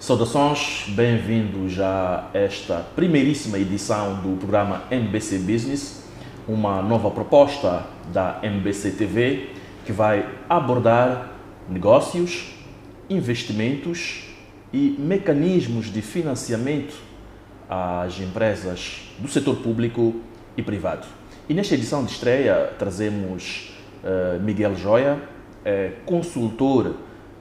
Saudações, bem-vindos a esta primeiríssima edição do programa MBC Business, uma nova proposta da MBC TV que vai abordar negócios, investimentos e mecanismos de financiamento às empresas do setor público e privado. E nesta edição de estreia trazemos Miguel Joia, consultor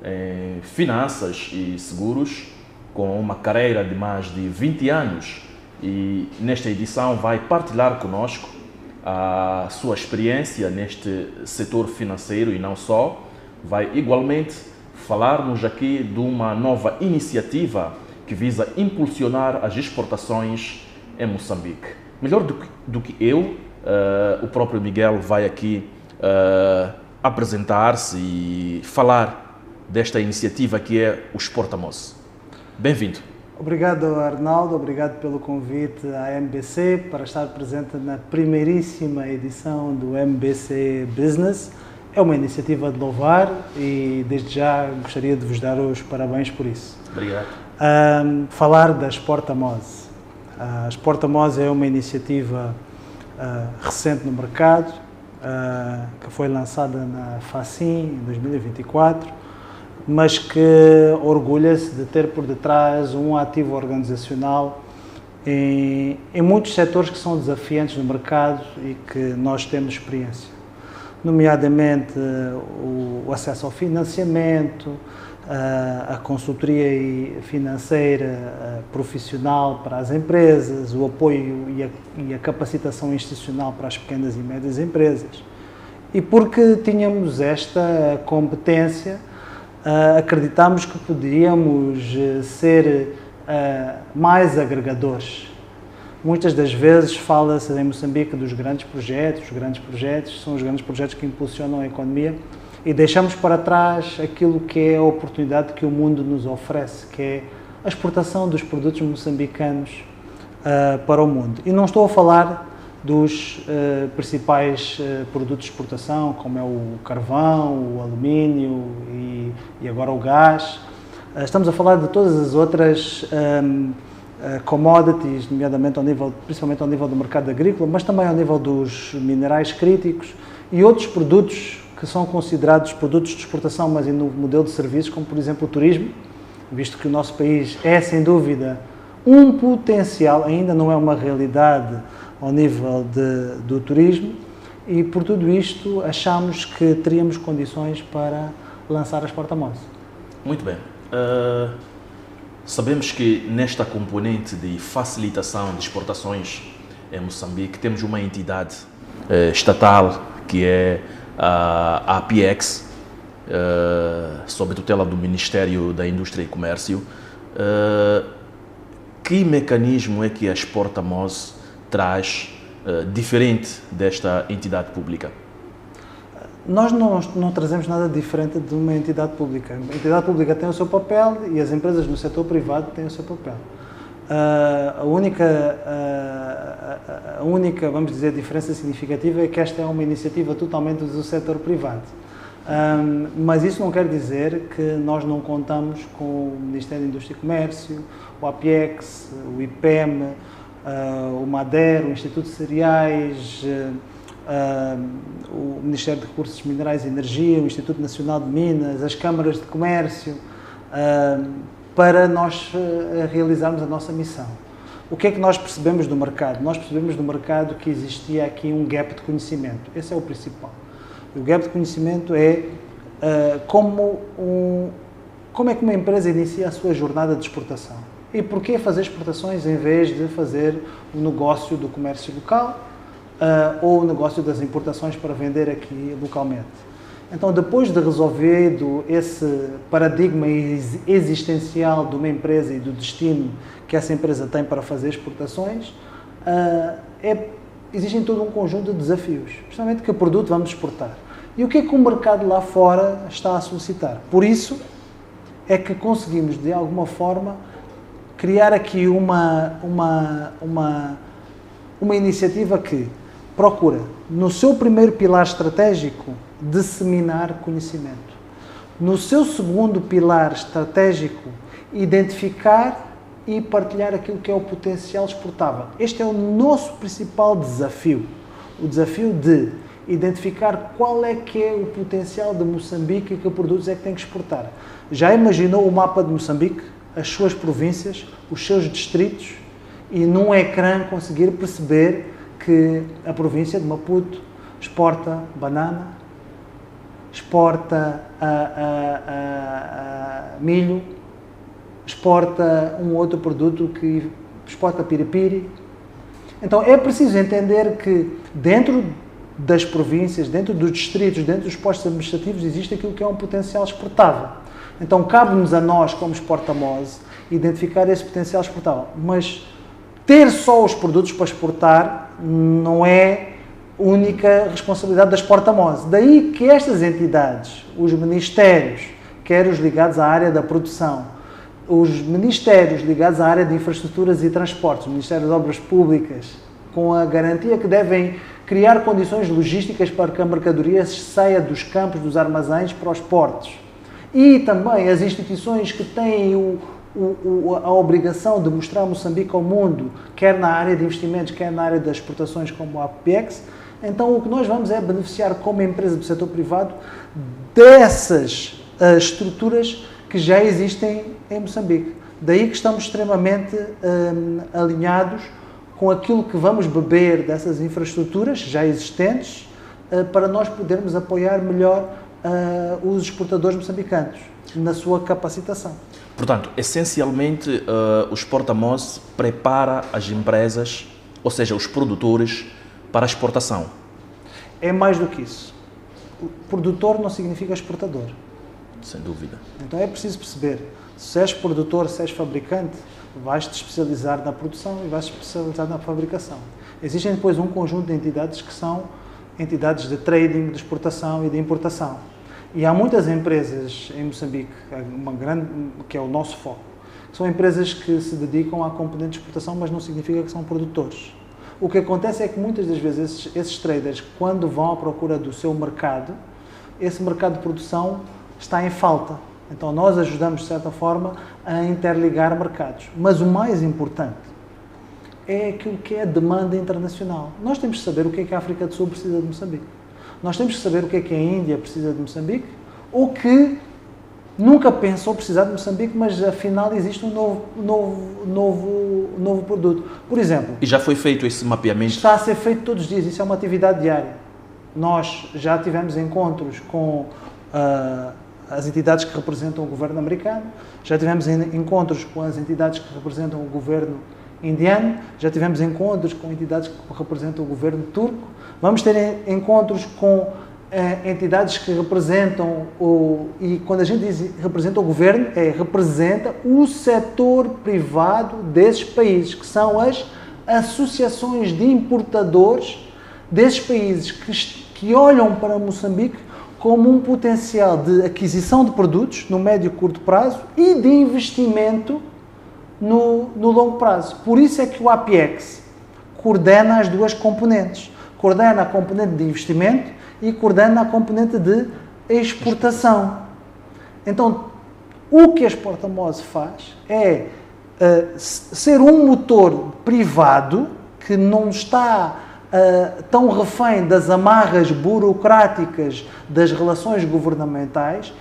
em finanças e seguros, com uma carreira de mais de 20 anos, e nesta edição vai partilhar conosco a sua experiência neste setor financeiro e não só. Vai igualmente falar-nos aqui de uma nova iniciativa que visa impulsionar as exportações em Moçambique. Melhor do que eu, o próprio Miguel vai aqui apresentar-se e falar desta iniciativa que é o Exportamoz. Bem-vindo. Obrigado, Arnaldo, obrigado pelo convite à MBC para estar presente na primeiríssima edição do MBC Business. É uma iniciativa de louvar e desde já gostaria de vos dar os parabéns por isso. Obrigado. Falar da Exportamoz. A Exportamoz é uma iniciativa recente no mercado, que foi lançada na FACIN em 2024, mas que orgulha-se de ter por detrás um ativo organizacional em muitos setores que são desafiantes no mercado e que nós temos experiência, nomeadamente o acesso ao financiamento, a consultoria financeira profissional para as empresas, o apoio e a capacitação institucional para as pequenas e médias empresas. E porque tínhamos esta competência, acreditamos que poderíamos ser mais agregadores. Muitas das vezes fala-se em Moçambique dos grandes projetos. Os grandes projetos são os grandes projetos que impulsionam a economia e deixamos para trás aquilo que é a oportunidade que o mundo nos oferece, que é a exportação dos produtos moçambicanos para o mundo. E não estou a falar dos principais produtos de exportação, como é o carvão, o alumínio e agora o gás. Estamos a falar de todas as outras commodities, nomeadamente principalmente ao nível do mercado agrícola, mas também ao nível dos minerais críticos e outros produtos que são considerados produtos de exportação, mas no modelo de serviços, como por exemplo o turismo, visto que o nosso país é sem dúvida um potencial, ainda não é uma realidade ao nível do turismo, e por tudo isto achamos que teríamos condições para lançar a Exportamoz. Muito bem. Sabemos que nesta componente de facilitação de exportações em Moçambique temos uma entidade estatal que é a APEX, sob tutela do Ministério da Indústria e Comércio. Que mecanismo é que a Exportamoz traz diferente desta entidade pública? Nós não trazemos nada diferente de uma entidade pública. A entidade pública tem o seu papel e as empresas no setor privado têm o seu papel. A única, vamos dizer, diferença significativa é que esta é uma iniciativa totalmente do setor privado. Mas isso não quer dizer que nós não contamos com o Ministério da Indústria e Comércio, o APEX, o IPEM, o MADER, o Instituto de Cereais, o Ministério de Recursos Minerais e Energia, o Instituto Nacional de Minas, as câmaras de comércio, para nós realizarmos a nossa missão. O que é que nós percebemos do mercado? Nós percebemos do mercado que existia aqui um gap de conhecimento. Esse é o principal. O gap de conhecimento é como é que uma empresa inicia a sua jornada de exportação. E porquê fazer exportações em vez de fazer o negócio do comércio local ou o negócio das importações para vender aqui localmente. Então, depois de resolvido esse paradigma existencial de uma empresa e do destino que essa empresa tem para fazer exportações, existem todo um conjunto de desafios, principalmente que produto vamos exportar. E o que é que o mercado lá fora está a solicitar? Por isso é que conseguimos, de alguma forma, criar aqui uma iniciativa que procura, no seu primeiro pilar estratégico, disseminar conhecimento. No seu segundo pilar estratégico, identificar e partilhar aquilo que é o potencial exportável. Este é o nosso principal desafio. O desafio de identificar qual é que é o potencial de Moçambique e que produtos é que tem que exportar. Já imaginou o mapa de Moçambique, as suas províncias, os seus distritos, e num ecrã conseguir perceber que a província de Maputo exporta banana, exporta milho, exporta um outro produto que exporta piripiri. Então é preciso entender que dentro das províncias, dentro dos distritos, dentro dos postos administrativos, existe aquilo que é um potencial exportável. Então cabe-nos a nós, como Exportamoz, identificar esse potencial exportável. Mas ter só os produtos para exportar não é única responsabilidade da Exportamoz. Daí que estas entidades, os ministérios, quer os ligados à área da produção, os ministérios ligados à área de infraestruturas e transportes, o Ministério das Obras Públicas, com a garantia que devem criar condições logísticas para que a mercadoria saia dos campos, dos armazéns para os portos. E também as instituições que têm a obrigação de mostrar Moçambique ao mundo, quer na área de investimentos, quer na área das exportações, como a APEX. Então, o que nós vamos é beneficiar como empresa do setor privado dessas estruturas que já existem em Moçambique. Daí que estamos extremamente alinhados com aquilo que vamos beber dessas infraestruturas já existentes para nós podermos apoiar melhor os exportadores moçambicanos na sua capacitação. Portanto, essencialmente, o Exportamoz prepara as empresas, ou seja, os produtores, para a exportação. É mais do que isso. O produtor não significa exportador. Sem dúvida. Então é preciso perceber, se és produtor, se és fabricante, vais-te especializar na produção e vais-te especializar na fabricação. Existem depois um conjunto de entidades que são entidades de trading, de exportação e de importação. E há muitas empresas em Moçambique, uma grande, que é o nosso foco, que são empresas que se dedicam à componente de exportação, mas não significa que são produtores. O que acontece é que muitas das vezes esses traders, quando vão à procura do seu mercado, esse mercado de produção está em falta. Então nós ajudamos, de certa forma, a interligar mercados. Mas o mais importante é aquilo que é a demanda internacional. Nós temos que saber o que é que a África do Sul precisa de Moçambique. Nós temos que saber o que é que a Índia precisa de Moçambique, ou que nunca pensou precisar de Moçambique, mas afinal existe um novo produto. Por exemplo... E já foi feito esse mapeamento? Está a ser feito todos os dias, isso é uma atividade diária. Nós já tivemos encontros com as entidades que representam o governo americano, já tivemos encontros com as entidades que representam o governo indiano, já tivemos encontros com entidades que representam o governo turco, vamos ter encontros com entidades que representam e quando a gente diz representa o governo, representa o setor privado desses países, que são as associações de importadores desses países que olham para Moçambique como um potencial de aquisição de produtos no médio e curto prazo e de investimento no longo prazo. Por isso é que o APEX coordena as duas componentes. Coordena a componente de investimento e coordena a componente de exportação. Então, o que a Exportamoz faz é ser um motor privado que não está tão refém das amarras burocráticas das relações governamentais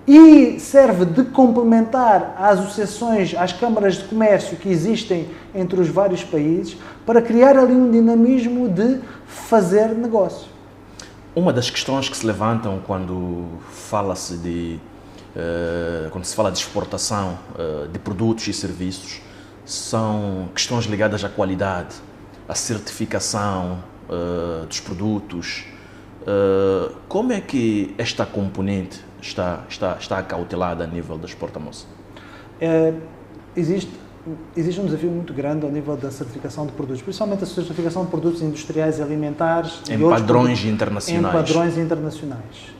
e serve de complementar às associações, às câmaras de comércio que existem entre os vários países para criar ali um dinamismo de fazer negócio. Uma das questões que se levantam quando fala-se quando se fala de exportação de produtos e serviços são questões ligadas à qualidade, à certificação dos produtos. Como é que esta componente está acautelada a nível da Exportamoz? Existe um desafio muito grande ao nível da certificação de produtos, principalmente a certificação de produtos industriais e alimentares. Em padrões internacionais. Em padrões internacionais.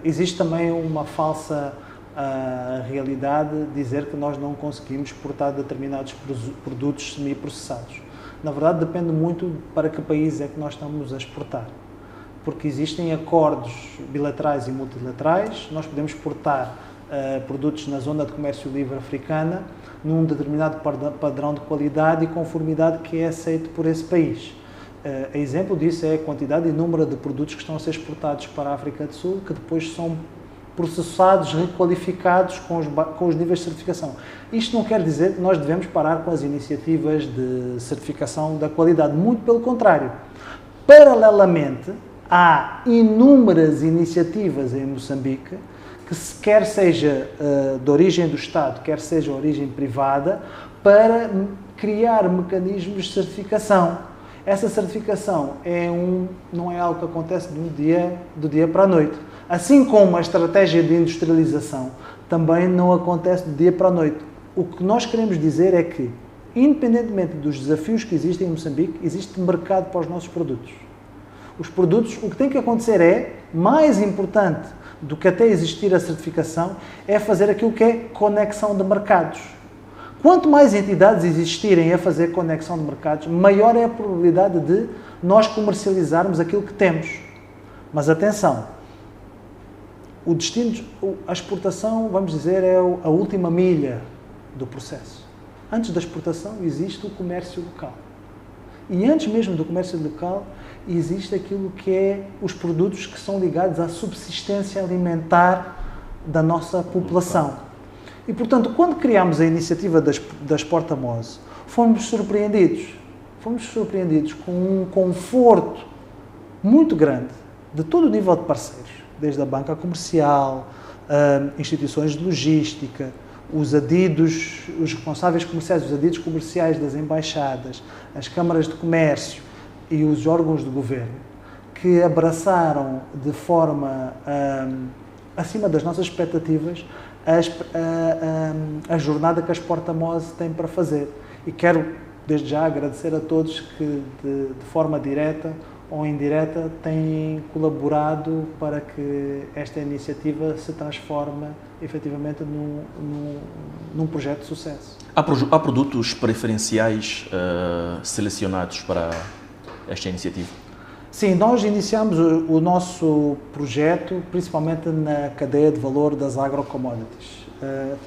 Existe também uma falsa realidade de dizer que nós não conseguimos exportar determinados produtos semi-processados. Na verdade, depende muito para que país é que nós estamos a exportar. Porque existem acordos bilaterais e multilaterais, nós podemos exportar produtos na zona de comércio livre africana num determinado padrão de qualidade e conformidade que é aceito por esse país. Exemplo disso é a quantidade e número de produtos que estão a ser exportados para a África do Sul, que depois são processados, requalificados com os níveis de certificação. Isto não quer dizer que nós devemos parar com as iniciativas de certificação da qualidade, muito pelo contrário. Paralelamente, há inúmeras iniciativas em Moçambique que quer seja de origem do Estado, quer seja de origem privada, para criar mecanismos de certificação. Essa certificação não é algo que acontece do dia para a noite. Assim como a estratégia de industrialização também não acontece do dia para a noite. O que nós queremos dizer é que, independentemente dos desafios que existem em Moçambique, existe mercado para os nossos produtos. Os produtos, o que tem que acontecer é, mais importante do que até existir a certificação, é fazer aquilo que é conexão de mercados. Quanto mais entidades existirem a fazer conexão de mercados, maior é a probabilidade de nós comercializarmos aquilo que temos. Mas atenção, o destino, a exportação, vamos dizer, é a última milha do processo. Antes da exportação existe o comércio local. E antes mesmo do comércio local, existe aquilo que é os produtos que são ligados à subsistência alimentar da nossa população. E, portanto, quando criámos a iniciativa da Exporta Mose, fomos surpreendidos com um conforto muito grande de todo o nível de parceiros, desde a banca comercial, instituições de logística, os adidos, os responsáveis comerciais, os adidos comerciais das embaixadas, as câmaras de comércio e os órgãos de governo, que abraçaram de forma acima das nossas expectativas a jornada que a Exporta Mose tem para fazer. E quero, desde já, agradecer a todos que, de forma direta ou indireta, têm colaborado para que esta iniciativa se transforme, efetivamente, num projeto de sucesso. Há produtos preferenciais selecionados para esta iniciativa? Sim, nós iniciamos o nosso projeto principalmente na cadeia de valor das agrocommodities.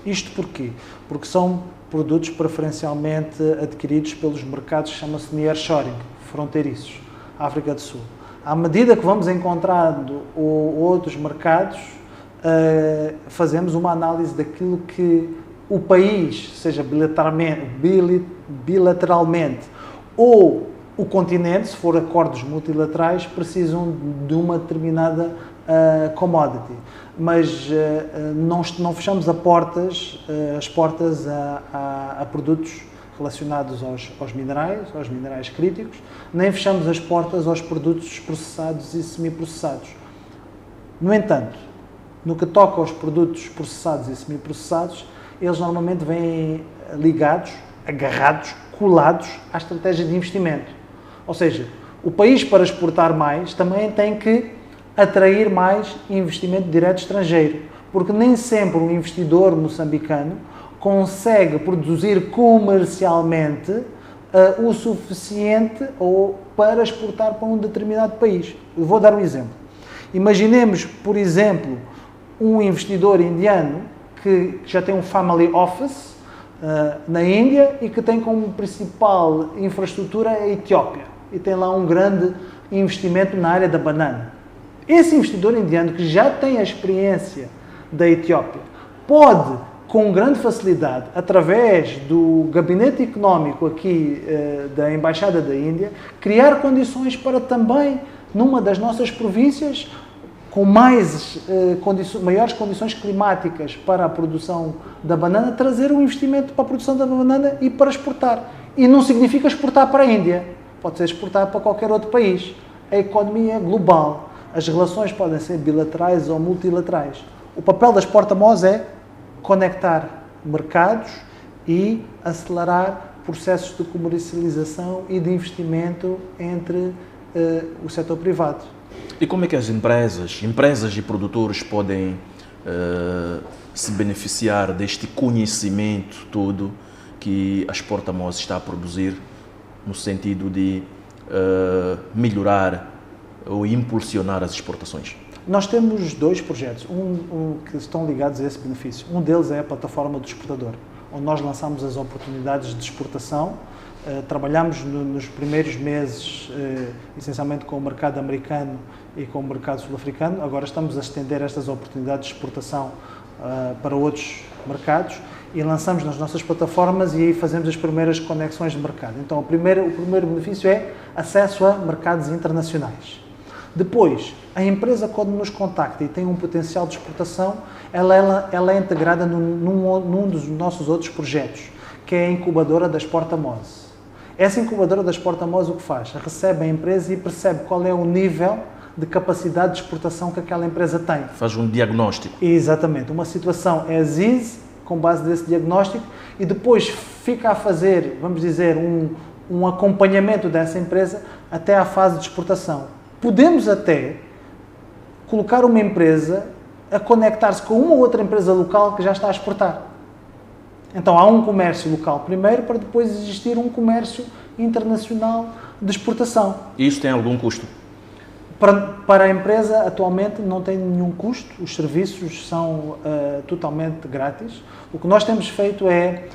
Isto porquê? Porque são produtos preferencialmente adquiridos pelos mercados que chamam-se nearshoring, fronteiriços, África do Sul. À medida que vamos encontrando outros mercados, fazemos uma análise daquilo que o país, seja bilateralmente ou o continente, se for acordos multilaterais, precisam de uma determinada commodity. Mas não fechamos as portas a produtos relacionados aos minerais críticos, nem fechamos as portas aos produtos processados e semiprocessados. No entanto, no que toca aos produtos processados e semiprocessados, eles normalmente vêm ligados, agarrados, colados à estratégia de investimento. Ou seja, o país, para exportar mais, também tem que atrair mais investimento direto estrangeiro, porque nem sempre um investidor moçambicano consegue produzir comercialmente o suficiente para exportar para um determinado país. Eu vou dar um exemplo. Imaginemos, por exemplo, um investidor indiano que já tem um family office na Índia e que tem como principal infraestrutura a Etiópia e tem lá um grande investimento na área da banana. Esse investidor indiano que já tem a experiência da Etiópia pode, com grande facilidade, através do gabinete económico aqui da Embaixada da Índia, criar condições para também, numa das nossas províncias, com maiores condições climáticas para a produção da banana, trazer um investimento para a produção da banana e para exportar. E não significa exportar para a Índia, pode ser exportar para qualquer outro país. A economia é global, as relações podem ser bilaterais ou multilaterais. O papel da Exporta Mose é conectar mercados e acelerar processos de comercialização e de investimento entre o setor privado. E como é que as empresas e produtores podem se beneficiar deste conhecimento todo que a Exporta Mose está a produzir no sentido de melhorar ou impulsionar as exportações? Nós temos 2 projetos, que estão ligados a esse benefício. Um deles é a plataforma do exportador, onde nós lançamos as oportunidades de exportação. Trabalhamos nos primeiros meses, essencialmente com o mercado americano e com o mercado sul-africano. Agora estamos a estender estas oportunidades de exportação para outros mercados e lançamos nas nossas plataformas e aí fazemos as primeiras conexões de mercado. Então, o primeiro benefício é acesso a mercados internacionais. Depois, a empresa, quando nos contacta e tem um potencial de exportação, ela é integrada num dos nossos outros projetos, que é a incubadora da Exportamoz. Essa incubadora da Exportamoz o que faz? Recebe a empresa e percebe qual é o nível de capacidade de exportação que aquela empresa tem. Faz um diagnóstico. Exatamente. Uma situação é as-is, com base nesse diagnóstico, e depois fica a fazer, vamos dizer, um acompanhamento dessa empresa até à fase de exportação. Podemos até colocar uma empresa a conectar-se com uma outra empresa local que já está a exportar. Então há um comércio local primeiro para depois existir um comércio internacional de exportação. E isso tem algum custo? Para a empresa atualmente não tem nenhum custo, os serviços são totalmente grátis. O que nós temos feito é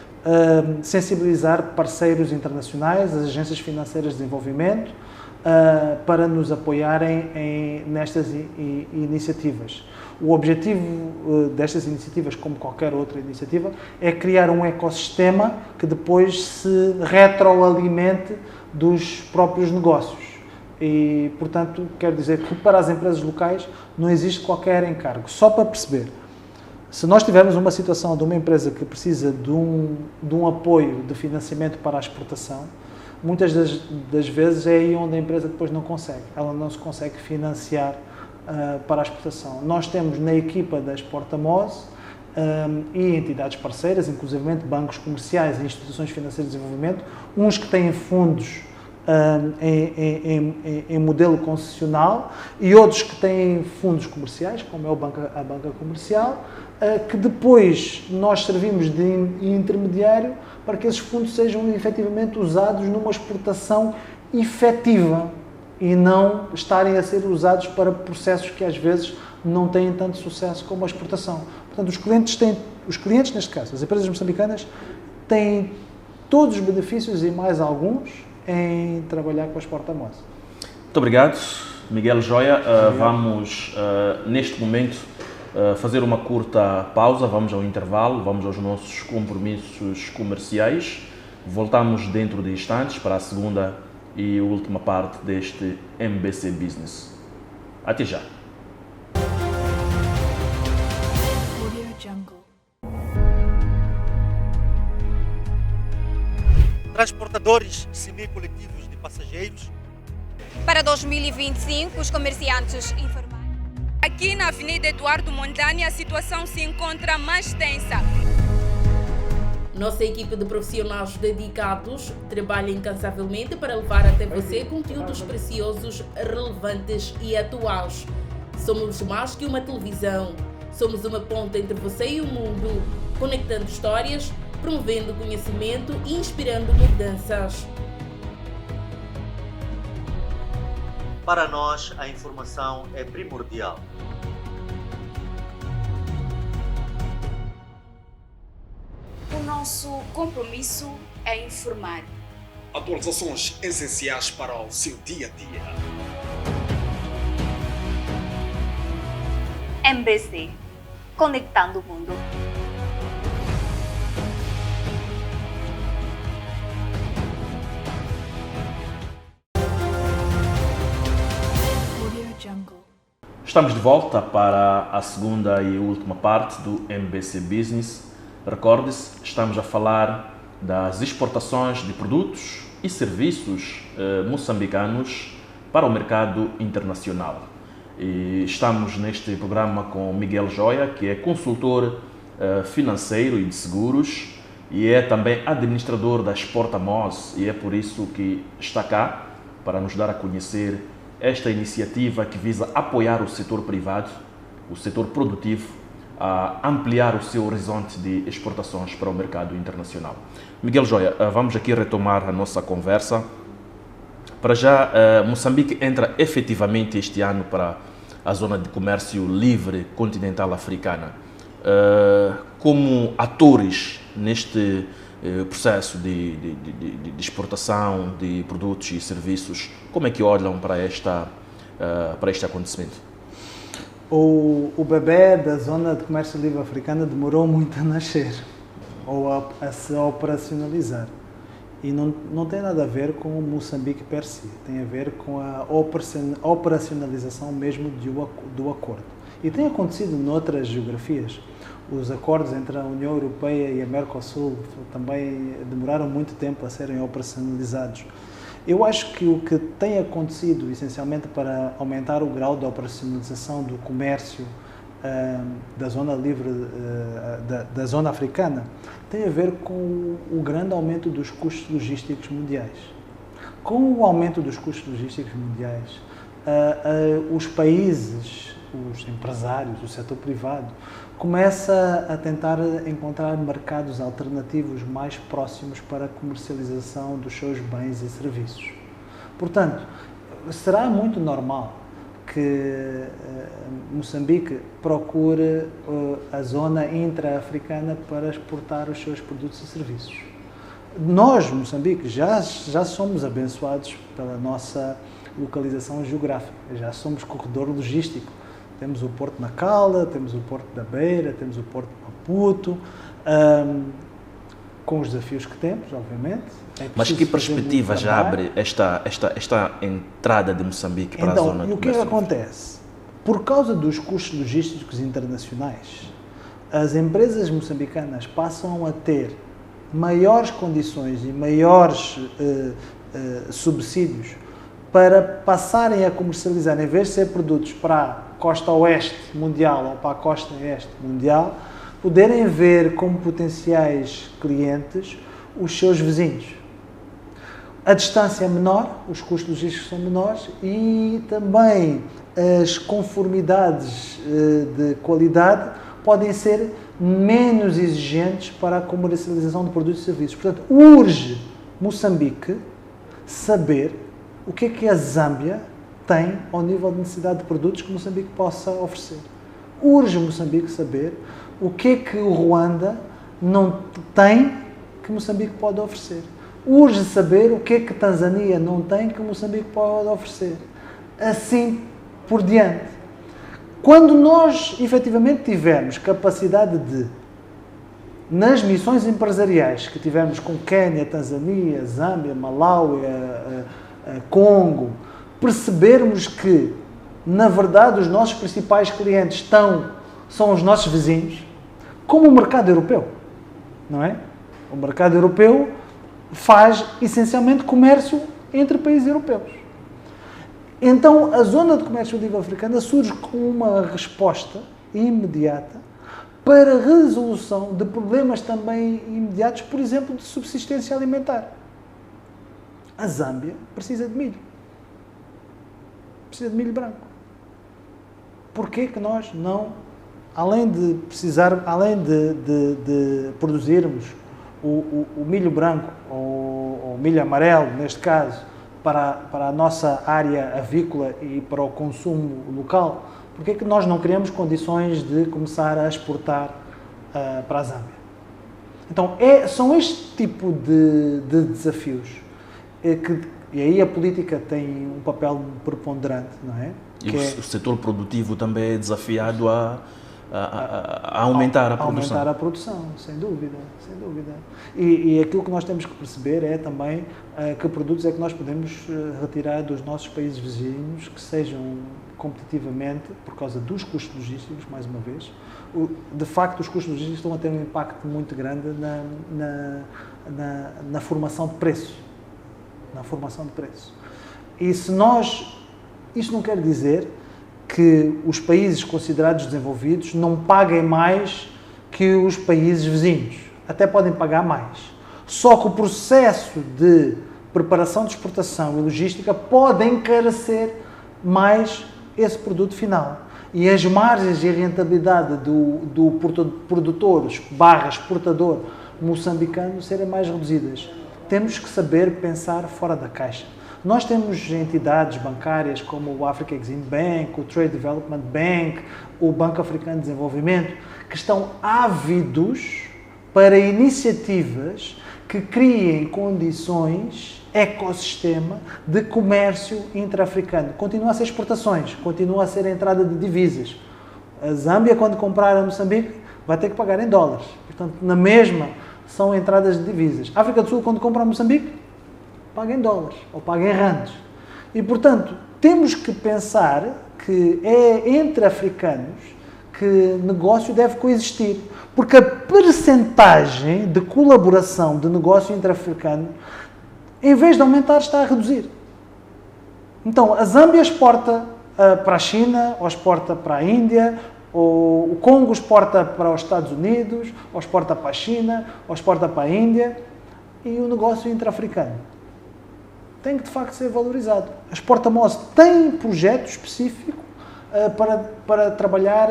sensibilizar parceiros internacionais, as agências financeiras de desenvolvimento, para nos apoiarem nestas iniciativas. O objetivo destas iniciativas, como qualquer outra iniciativa, é criar um ecossistema que depois se retroalimente dos próprios negócios. E, portanto, quero dizer que para as empresas locais não existe qualquer encargo. Só para perceber, se nós tivermos uma situação de uma empresa que precisa de um apoio de financiamento para a exportação, muitas das vezes é aí onde a empresa depois não consegue. Ela não se consegue financiar para a exportação. Nós temos na equipa da Exportamoz e entidades parceiras, inclusive bancos comerciais e instituições financeiras de desenvolvimento, uns que têm fundos em modelo concessional e outros que têm fundos comerciais, como é a banca comercial, que depois nós servimos de intermediário para que esses fundos sejam efetivamente usados numa exportação efetiva e não estarem a ser usados para processos que às vezes não têm tanto sucesso como a exportação. Portanto, os clientes neste caso, as empresas moçambicanas, têm todos os benefícios e mais alguns em trabalhar com a Exportamoz. Muito obrigado, Miguel Joia. Vamos, neste momento, fazer uma curta pausa, vamos ao intervalo, vamos aos nossos compromissos comerciais. Voltamos dentro de instantes para a segunda e última parte deste MBC Business. Até já. Transportadores semi-coletivos de passageiros. Para 2025, os comerciantes informais. Aqui na Avenida Eduardo Mondlane, a situação se encontra mais tensa. Nossa equipe de profissionais dedicados trabalha incansavelmente para levar até você conteúdos preciosos, relevantes e atuais. Somos mais que uma televisão. Somos uma ponte entre você e o mundo, conectando histórias, promovendo conhecimento e inspirando mudanças. Para nós, a informação é primordial. O nosso compromisso é informar. Atualizações essenciais para o seu dia a dia. MBC, conectando o mundo. Estamos de volta para a segunda e última parte do MBC Business. Recorde-se, estamos a falar das exportações de produtos e serviços moçambicanos para o mercado internacional. E estamos neste programa com Miguel Joia, que é consultor financeiro e de seguros e é também administrador da Exportamoz, e é por isso que está cá para nos dar a conhecer esta iniciativa que visa apoiar o setor privado, o setor produtivo, a ampliar o seu horizonte de exportações para o mercado internacional. Miguel Joia, vamos aqui retomar a nossa conversa. Para já, Moçambique entra efetivamente este ano para a Zona de Comércio Livre Continental Africana. Como atores neste processo de exportação de produtos e serviços, como é que olham para este acontecimento? O bebê da Zona de Comércio Livre Africana demorou muito a nascer ou a se operacionalizar. E não tem nada a ver com o Moçambique per si, tem a ver com a operacionalização mesmo do acordo. E tem acontecido noutras geografias. Os acordos entre a União Europeia e a Mercosul também demoraram muito tempo a serem operacionalizados. Eu acho que o que tem acontecido, essencialmente para aumentar o grau de operacionalização do comércio da zona livre, da zona africana, tem a ver com o grande aumento dos custos logísticos mundiais. Com o aumento dos custos logísticos mundiais, os países, os empresários, o setor privado, começa a tentar encontrar mercados alternativos mais próximos para a comercialização dos seus bens e serviços. Portanto, será muito normal que Moçambique procure a zona intra-africana para exportar os seus produtos e serviços. Nós, Moçambique, já somos abençoados pela nossa localização geográfica, já somos corredor logístico. Temos o Porto de Nacala, temos o Porto da Beira, temos o Porto de Maputo, com os desafios que temos, obviamente. Mas que perspectiva já abre esta entrada de Moçambique para a zona de comércio? Então, e o que é que acontece? Por causa dos custos logísticos internacionais, as empresas moçambicanas passam a ter maiores condições e maiores subsídios para passarem a comercializar, em vez de ser produtos para a costa oeste mundial ou para a costa este mundial, poderem ver como potenciais clientes os seus vizinhos. A distância é menor, os custos logísticos são menores e também as conformidades de qualidade podem ser menos exigentes para a comercialização de produtos e serviços. Portanto, urge Moçambique saber o que é que a Zâmbia tem ao nível de necessidade de produtos que Moçambique possa oferecer. Urge Moçambique saber o que é que o Ruanda não tem que Moçambique pode oferecer. Urge saber o que é que Tanzânia não tem que Moçambique pode oferecer. Assim por diante. Quando nós, efetivamente, tivermos capacidade de, nas missões empresariais que tivemos com Quênia, Tanzânia, Zâmbia, Malawi, Congo, percebermos que, na verdade, os nossos principais clientes são os nossos vizinhos, como o mercado europeu, não é? O mercado europeu faz, essencialmente, comércio entre países europeus. Então, a Zona de Comércio Livre Africana surge com uma resposta imediata para a resolução de problemas também imediatos, por exemplo, de subsistência alimentar. A Zâmbia precisa de milho. Precisa de milho branco. Porquê que nós não, além de produzirmos o milho branco ou milho amarelo, neste caso, para a nossa área avícola e para o consumo local, porquê que nós não criamos condições de começar a exportar para a Zâmbia? Então, são este tipo de desafios e aí a política tem um papel preponderante, não é? E o setor produtivo também é desafiado a aumentar a produção. Aumentar a produção, sem dúvida, sem dúvida. E aquilo que nós temos que perceber é também que produtos é que nós podemos retirar dos nossos países vizinhos que sejam competitivamente, por causa dos custos logísticos, mais uma vez. De facto, os custos logísticos estão a ter um impacto muito grande na formação de preço. Na formação de preço. E se nós... Isto não quer dizer que os países considerados desenvolvidos não paguem mais que os países vizinhos. Até podem pagar mais. Só que o processo de preparação de exportação e logística pode encarecer mais esse produto final. E as margens e a rentabilidade do produtor/exportador moçambicano serem mais reduzidas. Temos que saber pensar fora da caixa. Nós temos entidades bancárias como o Africa Exim Bank, o Trade Development Bank, o Banco Africano de Desenvolvimento, que estão ávidos para iniciativas que criem condições, ecossistema de comércio intra-africano. Continua a ser exportações, continua a ser a entrada de divisas. A Zâmbia, quando comprar a Moçambique, vai ter que pagar em dólares. Portanto, na mesma, são entradas de divisas. A África do Sul, quando compra a Moçambique, paga em dólares ou paga em rands. E, portanto, temos que pensar que é entre africanos que negócio deve coexistir. Porque a percentagem de colaboração de negócio intra-africano, em vez de aumentar, está a reduzir. Então, a Zâmbia exporta para a China, ou exporta para a Índia, ou o Congo exporta para os Estados Unidos, ou exporta para a China, ou exporta para a Índia, e o negócio intra-africano tem que, de facto, ser valorizado. A Exportamoz tem projeto específico para trabalhar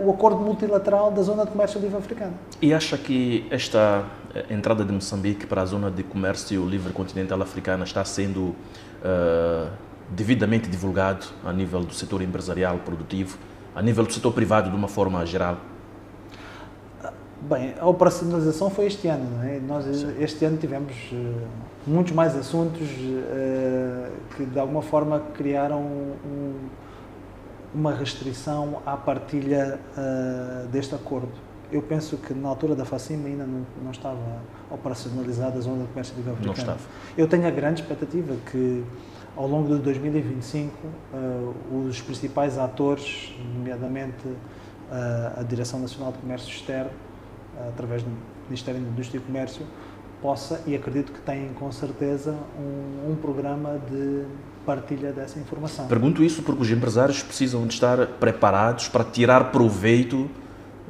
o acordo multilateral da Zona de Comércio Livre Africana. E acha que esta entrada de Moçambique para a Zona de Comércio Livre Continental Africana está sendo devidamente divulgado a nível do setor empresarial produtivo, a nível do setor privado de uma forma geral? Bem, a operacionalização foi este ano, não é? Nós este ano tivemos muitos mais assuntos que de alguma forma criaram uma restrição à partilha deste acordo. Eu penso que na altura da FACIM ainda não estava operacionalizada a Zona de Comércio Livre Africana. Não estava. Eu tenho a grande expectativa que ao longo de 2025 os principais atores, nomeadamente a Direção Nacional de Comércio Externo, através do Ministério da Indústria e Comércio, possa, e acredito que tem com certeza, um programa de partilha dessa informação. Pergunto isso porque os empresários precisam de estar preparados para tirar proveito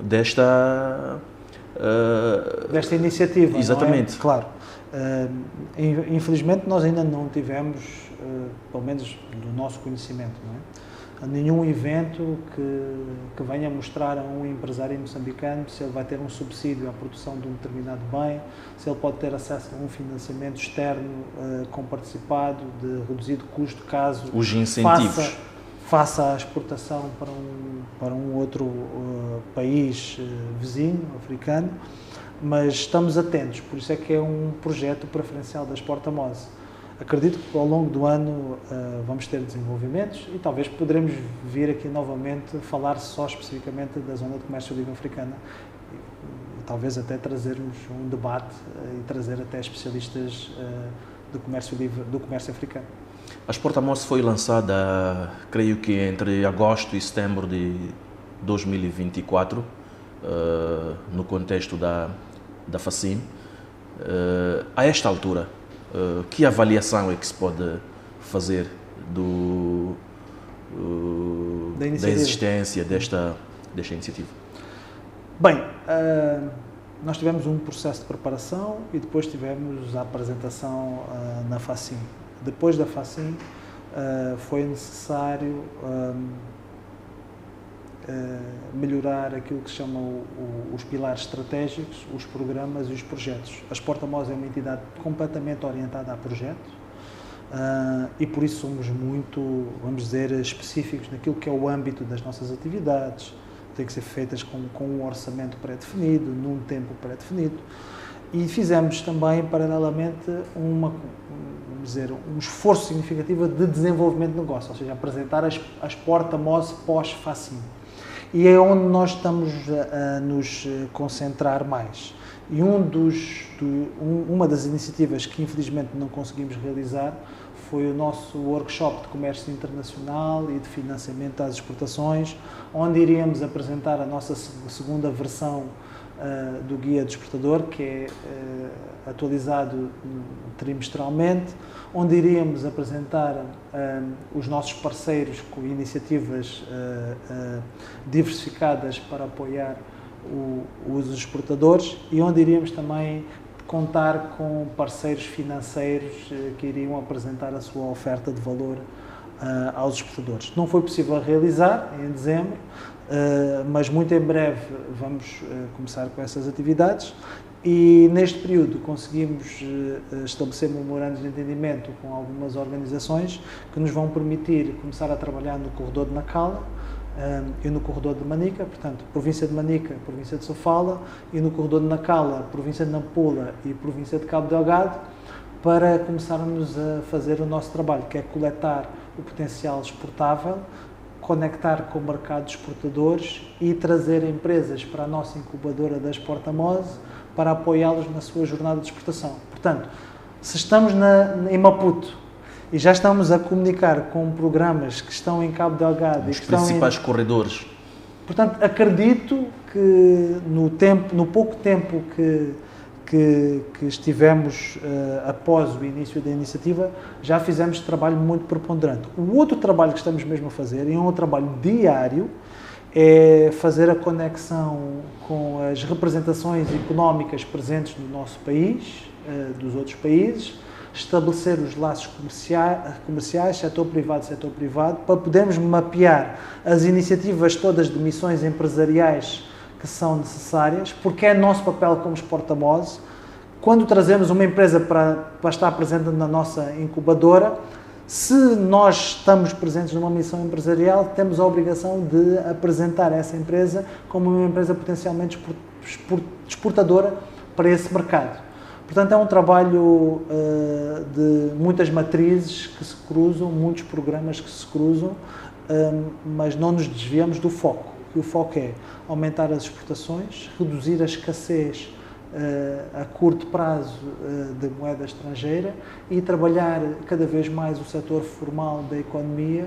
desta iniciativa. Exatamente. Não é? Claro. Infelizmente nós ainda não tivemos, pelo menos do nosso conhecimento, não é? Nenhum evento que venha mostrar a um empresário moçambicano se ele vai ter um subsídio à produção de um determinado bem, se ele pode ter acesso a um financiamento externo comparticipado de reduzido custo caso os incentivos faça a exportação para um outro país vizinho, africano, mas estamos atentos, por isso é que é um projeto preferencial da Exportamoz. Acredito que ao longo do ano vamos ter desenvolvimentos e talvez poderemos vir aqui novamente falar só especificamente da Zona de Comércio Livre Africana e talvez até trazermos um debate e trazer até especialistas do comércio livre, do comércio africano. A Exportamoz foi lançada, creio que entre agosto e setembro de 2024, no contexto da FACIM. A esta altura, que avaliação é que se pode fazer da existência desta iniciativa? Bem, nós tivemos um processo de preparação e depois tivemos a apresentação na FACIM. Depois da FACIM foi necessário melhorar aquilo que se chama os pilares estratégicos, os programas e os projetos. A Exportamoz é uma entidade completamente orientada a projetos e por isso somos muito, vamos dizer, específicos naquilo que é o âmbito das nossas atividades. Tem que ser feitas com um orçamento pré-definido, num tempo pré-definido. E fizemos também, paralelamente, um esforço significativo de desenvolvimento de negócio, ou seja, apresentar a Exportamoz pós-FACIM. E é onde nós estamos a nos concentrar mais. E uma das iniciativas que infelizmente não conseguimos realizar foi o nosso workshop de comércio internacional e de financiamento às exportações, onde iríamos apresentar a nossa segunda versão do Guia do Exportador, que é atualizado trimestralmente, onde iríamos apresentar os nossos parceiros com iniciativas diversificadas para apoiar os exportadores e onde iríamos também contar com parceiros financeiros que iriam apresentar a sua oferta de valor aos exportadores. Não foi possível realizar em dezembro, mas muito em breve vamos começar com essas atividades E neste período conseguimos estabelecer memorandos de entendimento com algumas organizações que nos vão permitir começar a trabalhar no corredor de Nacala e no corredor de Manica, portanto, província de Manica, província de Sofala, e no corredor de Nacala, província de Nampula e província de Cabo Delgado, para começarmos a fazer o nosso trabalho, que é coletar o potencial exportável, conectar com o mercado de exportadores e trazer empresas para a nossa incubadora da Exportamose para apoiá-los na sua jornada de exportação. Portanto, se estamos em Maputo e já estamos a comunicar com programas que estão em Cabo Delgado... Os principais corredores. Portanto, acredito que no pouco tempo que estivemos após o início da iniciativa, já fizemos trabalho muito preponderante. O outro trabalho que estamos mesmo a fazer, e é um trabalho diário, é fazer a conexão com as representações económicas presentes no nosso país, dos outros países, estabelecer os laços comerciais, setor privado, para podermos mapear as iniciativas todas de missões empresariais que são necessárias, porque é nosso papel como Exportamose. Quando trazemos uma empresa para estar presente na nossa incubadora, se nós estamos presentes numa missão empresarial, temos a obrigação de apresentar essa empresa como uma empresa potencialmente exportadora para esse mercado. Portanto, é um trabalho de muitas matrizes que se cruzam, muitos programas que se cruzam, mas não nos desviamos do foco. O foco é aumentar as exportações, reduzir a escassez a curto prazo de moeda estrangeira e trabalhar cada vez mais o setor formal da economia,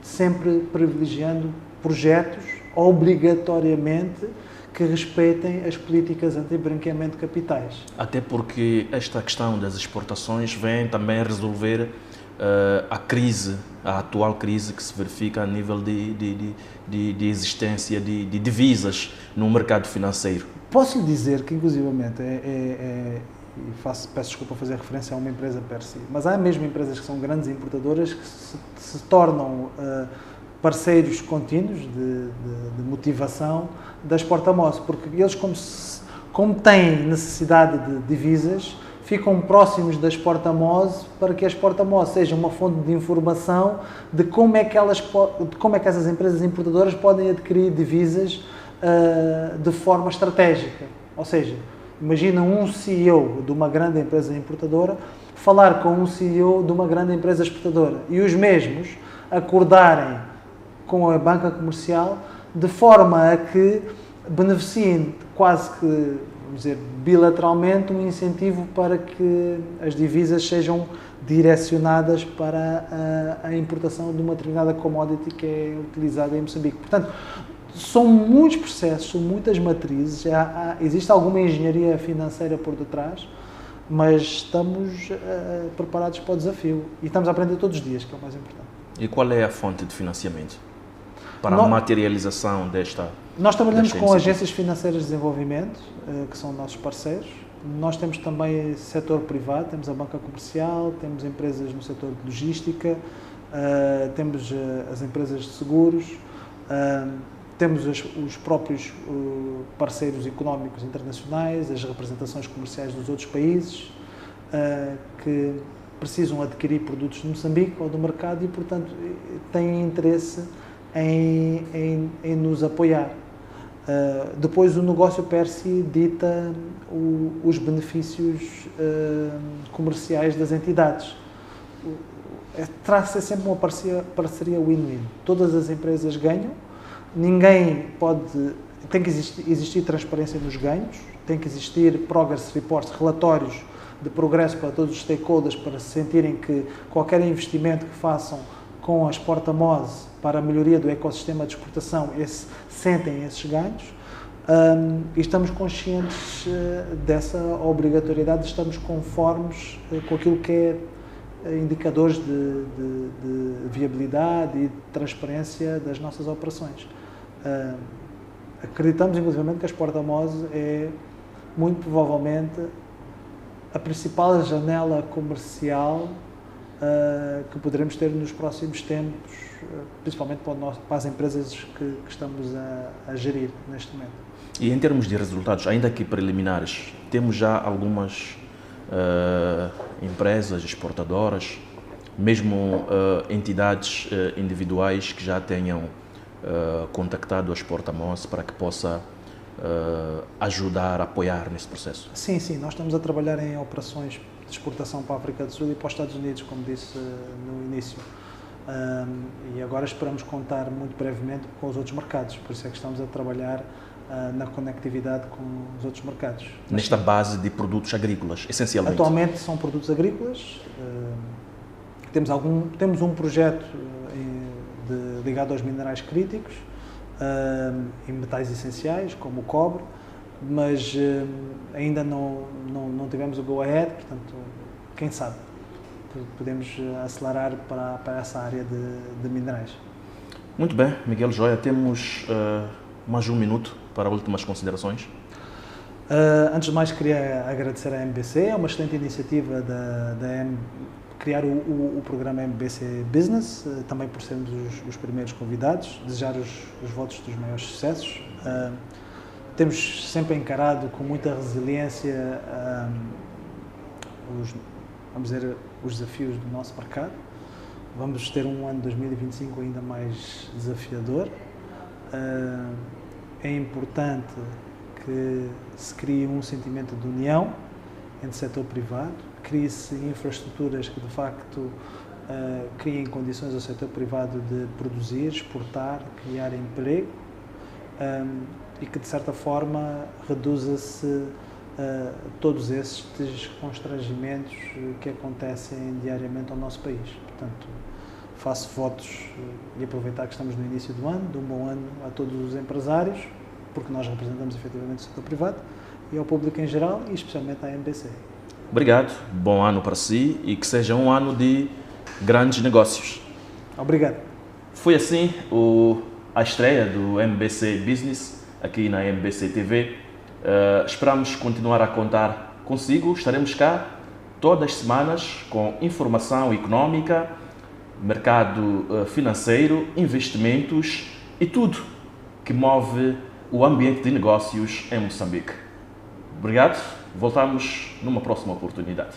sempre privilegiando projetos obrigatoriamente que respeitem as políticas anti-branqueamento de capitais. Até porque esta questão das exportações vem também resolver a atual crise que se verifica a nível de existência de divisas no mercado financeiro. Posso lhe dizer que, inclusivamente, peço desculpa fazer referência a uma empresa per si, mas há mesmo empresas que são grandes importadoras que se tornam parceiros contínuos de motivação da Exportamose, porque eles, como têm necessidade de divisas, ficam próximos da Exportamose para que a Exportamose seja uma fonte de informação de como é que essas empresas importadoras podem adquirir divisas de forma estratégica. Ou seja, imagina um CEO de uma grande empresa importadora falar com um CEO de uma grande empresa exportadora e os mesmos acordarem com a banca comercial de forma a que beneficiem quase que, vamos dizer, bilateralmente um incentivo para que as divisas sejam direcionadas para a importação de uma determinada commodity que é utilizada em Moçambique. Portanto, são muitos processos, são muitas matrizes, existe alguma engenharia financeira por detrás, mas estamos preparados para o desafio e estamos a aprender todos os dias, que é o mais importante. E qual é a fonte de financiamento para a materialização desta? Nós trabalhamos com agências financeiras de desenvolvimento, que são nossos parceiros. Nós temos também setor privado, temos a banca comercial, temos empresas no setor de logística, temos as empresas de seguros, temos os próprios parceiros económicos internacionais, as representações comerciais dos outros países que precisam adquirir produtos de Moçambique ou do mercado e, portanto, têm interesse em nos apoiar. Depois o negócio per si dita os benefícios comerciais das entidades. Traz-se sempre uma parceria win-win. Todas as empresas ganham, tem que existir transparência nos ganhos, tem que existir progress reports, relatórios de progresso para todos os stakeholders, para se sentirem que qualquer investimento que façam com a Exportamose para a melhoria do ecossistema de exportação, sentem esses ganhos. E estamos conscientes dessa obrigatoriedade, estamos conformes com aquilo que é indicadores de viabilidade e de transparência das nossas operações. Acreditamos, inclusive, que a Exportamose é, muito provavelmente, a principal janela comercial que poderemos ter nos próximos tempos, principalmente para as empresas que estamos a gerir neste momento. E em termos de resultados, ainda que preliminares, temos já algumas empresas exportadoras, mesmo entidades individuais que já tenham contactado a Exportamoz para que possa ajudar, apoiar nesse processo? Sim, nós estamos a trabalhar em operações de exportação para a África do Sul e para os Estados Unidos, como disse no início. E agora esperamos contar muito brevemente com os outros mercados, por isso é que estamos a trabalhar na conectividade com os outros mercados. Nesta base de produtos agrícolas, essencialmente? Atualmente são produtos agrícolas. Temos um projeto ligado aos minerais críticos e metais essenciais, como o cobre, mas ainda não tivemos o go-ahead, portanto, quem sabe, podemos acelerar para essa área de minerais. Muito bem, Miguel Joia, temos mais um minuto para últimas considerações. Antes de mais, queria agradecer à MBC, é uma excelente iniciativa criar o programa MBC Business, também por sermos os primeiros convidados, desejar os votos dos maiores sucessos. Temos sempre encarado com muita resiliência os desafios do nosso mercado. Vamos ter um ano de 2025 ainda mais desafiador. É importante que se crie um sentimento de união entre o setor privado, crie-se infraestruturas que de facto criem condições ao setor privado de produzir, exportar, criar emprego e que de certa forma reduza-se todos estes constrangimentos que acontecem diariamente ao nosso país. Portanto, faço votos e aproveitar que estamos no início do ano, de um bom ano a todos os empresários, porque nós representamos efetivamente o setor privado, e ao público em geral e especialmente à MBC. Obrigado, bom ano para si e que seja um ano de grandes negócios. Obrigado. Foi assim a estreia do MBC Business aqui na MBC TV. Esperamos continuar a contar consigo. Estaremos cá todas as semanas com informação económica, mercado financeiro, investimentos e tudo que move o ambiente de negócios em Moçambique. Obrigado, voltamos numa próxima oportunidade.